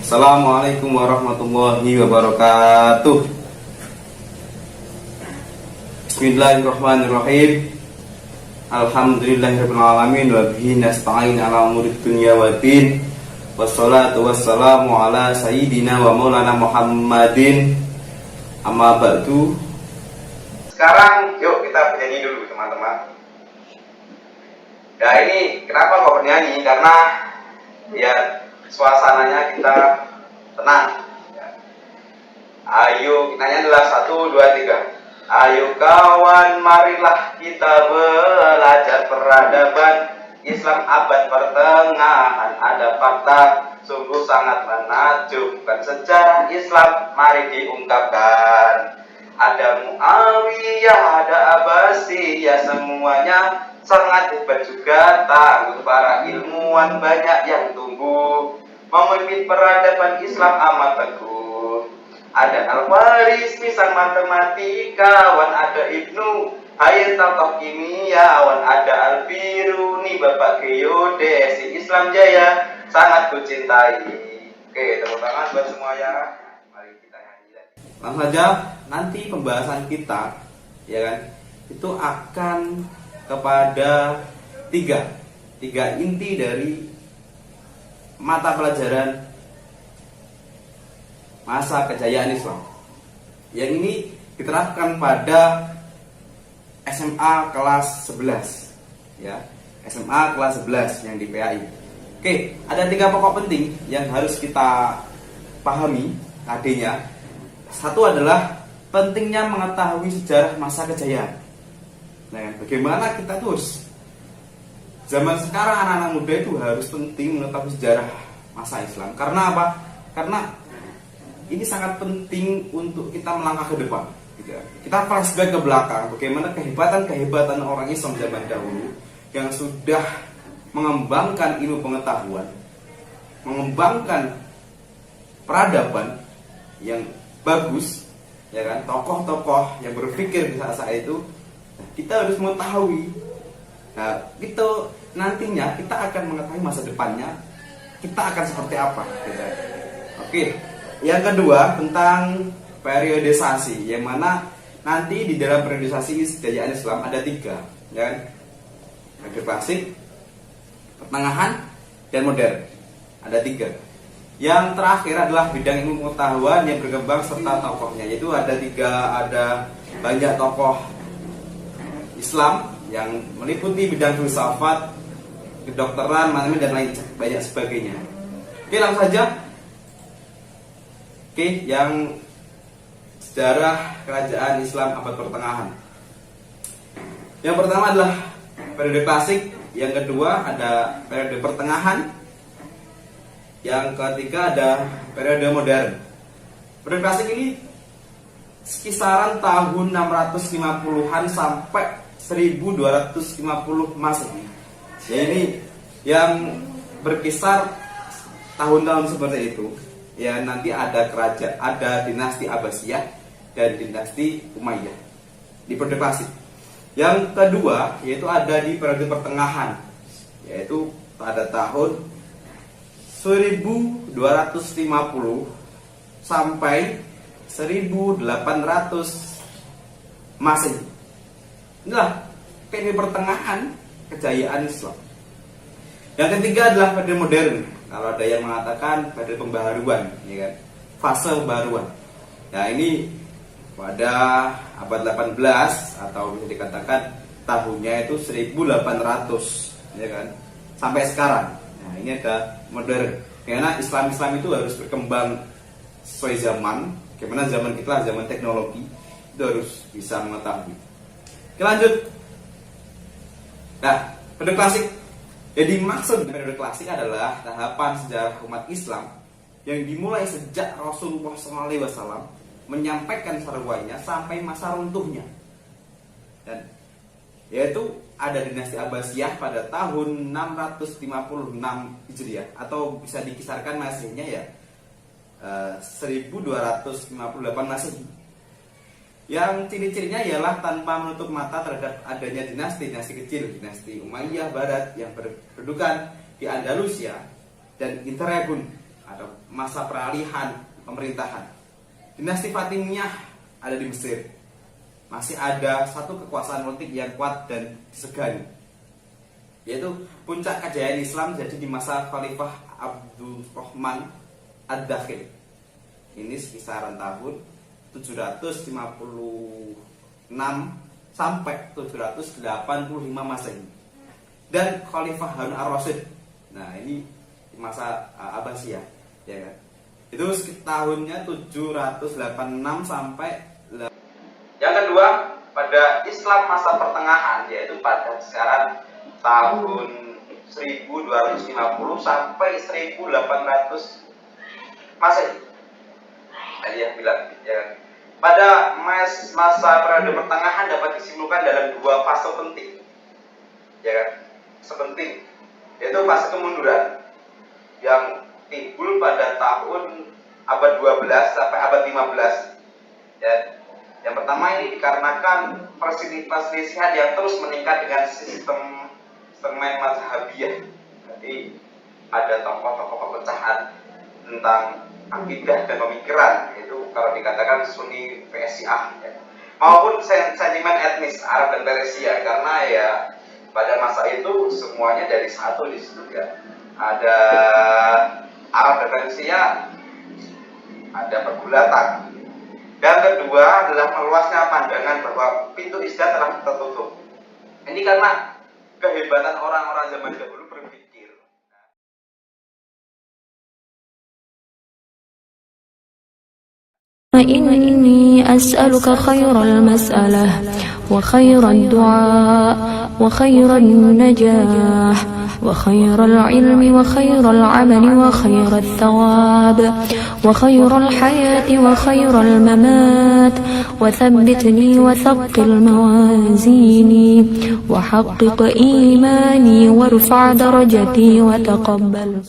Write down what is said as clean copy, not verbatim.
Assalamualaikum warahmatullahi wabarakatuh. Bismillahirrahmanirrahim. Alhamdulillahirabbil alamin wa bihi nasta'in ala umurid dunya waddin. Wassalatu wassalamu ala sayyidina wa maulana Muhammadin. Amma ba'du. Sekarang yuk kita bernyanyi dulu teman-teman. Ya ini kenapa kok bernyanyi? Karena ya suasananya kita tenang. Ayo kita nyanyi adalah 1, 2, 3. Ayo kawan, marilah kita belajar peradaban Islam abad pertengahan. Ada fakta sungguh sangat menakjubkan, sejarah Islam mari diungkapkan. Ada Muawiyah, ada Abbasiyah, semuanya sangat hebat juga. Tangguh para ilmuwan banyak yang tumbuh, memimpin peradaban Islam amat teguh. Ada Al-Faris, misal matematikawan, ada Ibnu Hayat tokoh kimiawan, ada Al-Biruni, bapak geodesi. Islam jaya sangat kucintai. Oke, tepuk tangan buat semua ya. Mari kita nyanyi lagi. Langsung saja, nanti pembahasan kita ya kan itu akan kepada tiga inti dari mata pelajaran masa kejayaan Islam. Yang ini diterapkan pada SMA kelas 11 ya. SMA kelas 11 yang di PAI. Oke, ada 3 pokok penting yang harus kita pahami tadinya. Satu adalah pentingnya mengetahui sejarah masa kejayaan. Nah, bagaimana kita terus zaman sekarang anak-anak muda itu harus penting mengetahui sejarah masa Islam. Karena apa? Karena ini sangat penting untuk kita melangkah ke depan. Kita flashback ke belakang, bagaimana kehebatan orang Islam zaman dahulu yang sudah mengembangkan ilmu pengetahuan, mengembangkan peradaban yang bagus, ya kan? Tokoh-tokoh yang berpikir di saat itu, kita harus mengetahui. Nah, itu nantinya kita akan mengetahui masa depannya, kita akan seperti apa. Gitu. Oke. Yang kedua tentang periodisasi, yang mana nanti di dalam periodisasi kejayaan Islam ada 3, ya kan? Periode klasik, pertengahan, dan modern. Ada 3. Yang terakhir adalah bidang ilmu pengetahuan yang berkembang serta tokohnya, yaitu ada 3, ada banyak tokoh Islam yang meliputi bidang filsafat, kedokteran, manajemen dan lain banyak sebagainya. Oke, langsung saja. Oke, yang sejarah kerajaan Islam abad pertengahan. Yang pertama adalah periode klasik, yang kedua ada periode pertengahan, yang ketiga ada periode modern. Periode klasik ini kisaran tahun 650-an sampai 1250 Masehi. Ya, ini yang berkisar tahun-tahun seperti itu. Ya, nanti ada kerajaan, ada dinasti Abbasiyah dan dinasti Umayyah di periode klasik. Yang kedua yaitu ada di periode pertengahan, yaitu pada tahun 1250 sampai 1800 Masehi. Inilah periode pertengahan kejayaan Islam. Yang ketiga adalah periode modern. Kalau ada yang mengatakan pada pembaharuan, ya kan? Fase pembaharuan. Nah, ini pada abad 18 atau bisa dikatakan tahunnya itu 1800, ya kan? Sampai sekarang. Nah, ini ada modern. Karena Islam itu harus berkembang sesuai zaman. Bagaimana zaman kita, zaman teknologi, itu harus bisa mengetahui. Oke, lanjut. Nah, periode klasik. Jadi maksud periode klasik adalah tahapan sejarah umat Islam yang dimulai sejak Rasulullah SAW menyampaikan seruannya sampai masa runtuhnya. Dan yaitu ada dinasti Abbasiyah pada tahun 656 Hijriah atau bisa dikisarkan Masehnya ya 1258 Masehi. Yang ciri-cirinya ialah tanpa menutup mata terhadap adanya dinasti-dinasti kecil, dinasti Umayyah Barat yang berkedudukan di Andalusia dan Interregun ada masa peralihan pemerintahan. Dinasti Fatimiyah ada di Mesir. Masih ada satu kekuasaan politik yang kuat dan disegani, yaitu puncak kejayaan Islam jadi di masa Khalifah Abdurrahman Ad-Dakhil. Ini sekisaran tahun 756 sampai 785 Masehi. Dan Khalifah Harun Ar-Rasyid. Nah, ini masa Abbasiyah, ya kan? Itu tahunnya 786 sampai. Yang kedua, pada Islam masa pertengahan, yaitu pada sekarang tahun 1250 sampai 1800 Masehi. Tadi yang bilang, ya. Pada masa periode pertengahan dapat disimpulkan dalam dua fase penting, ya kan? Sepenting, yaitu fase kemunduran yang timbul pada tahun abad 12 sampai abad 15. Ya. Yang pertama ini dikarenakan perselisihan yang terus meningkat dengan sistem mazhabiyah. Jadi ada tokoh-tokoh perpecahan tentang akidah dan pemikiran, itu kalau dikatakan Sunni vs Syiah, ya. Maupun sentimen etnis Arab dan Persia, karena ya pada masa itu semuanya dari satu di situ, ya. Ada Arab dan Persia, ada pergulatan. Dan kedua adalah meluasnya pandangan bahwa pintu Islam telah tertutup. Ini karena kehebatan orang-orang zaman dahulu berpikir. إني أسألك خير المسألة وخير الدعاء وخير النجاح وخير العلم وخير العمل وخير الثواب وخير الحياة وخير الممات وثبتني وثقل موازيني وحقق إيماني وارفع درجتي وتقبل